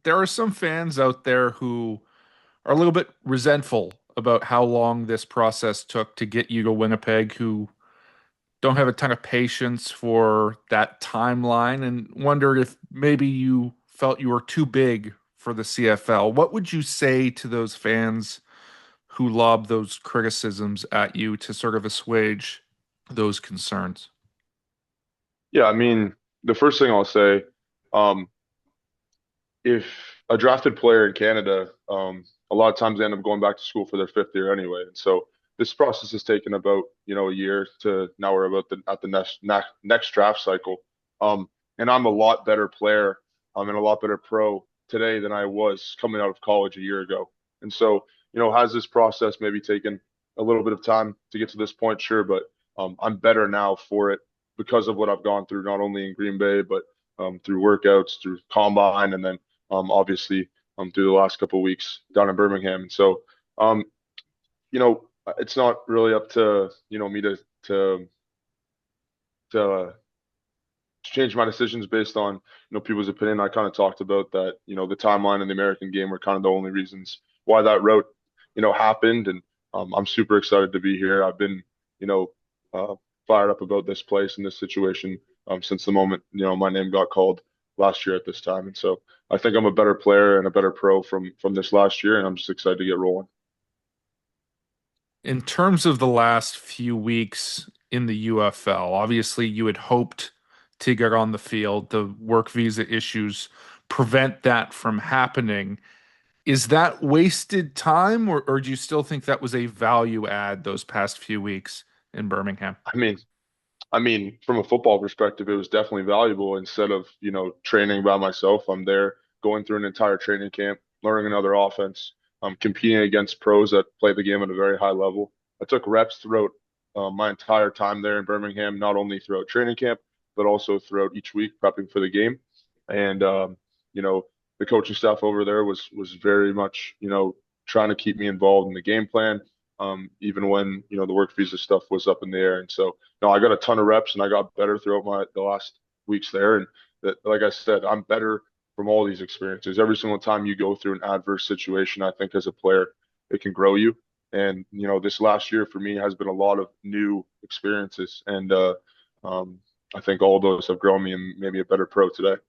there are some fans out there who are a little bit resentful about how long this process took to get you to Winnipeg, who don't have a ton of patience for that timeline and wondered if maybe you felt you were too big for the CFL. What would you say to those fans who lob those criticisms at you to sort of assuage those concerns? Yeah, I mean, the first thing I'll say, um, if a drafted player in Canada, a lot of times they end up going back to school for their fifth year anyway. And so this process has taken about, a year to now we're about at the next draft cycle. And I'm a lot better player, and a lot better pro today than I was coming out of college a year ago. And so, has this process maybe taken a little bit of time to get to this point? Sure, but I'm better now for it because of what I've gone through, not only in Green Bay, but through workouts, through combine, and then obviously through the last couple of weeks down in Birmingham. And so, um, it's not really up to me to to change my decisions based on people's opinion. I kind of talked about that. The timeline and the American game were kind of the only reasons why that route happened, and I'm super excited to be here. I've been you know uh, fired up about this place and this situation since the moment my name got called last year at this time, and so I think I'm a better player and a better pro from this last year, and I'm just excited to get rolling. In terms of the last few weeks in the UFL, obviously you had hoped to get on the field. The work visa issues prevent that from happening. Is that wasted time, or do you still think that was a value add those past few weeks in Birmingham? I mean, from a football perspective, it was definitely valuable. Instead of, training by myself, I'm there going through an entire training camp, learning another offense. I'm competing against pros that play the game at a very high level. I took reps throughout my entire time there in Birmingham, not only throughout training camp, but also throughout each week prepping for the game. And you know, the coaching staff over there was very much, trying to keep me involved in the game plan, even when, the work visa stuff was up in the air. And so, no, I got a ton of reps and I got better throughout the last weeks there. And that, like I said, I'm better from all these experiences. Every single time you go through an adverse situation, I think as a player, it can grow you. And this last year for me has been a lot of new experiences, and I think all those have grown me and made me a better pro today.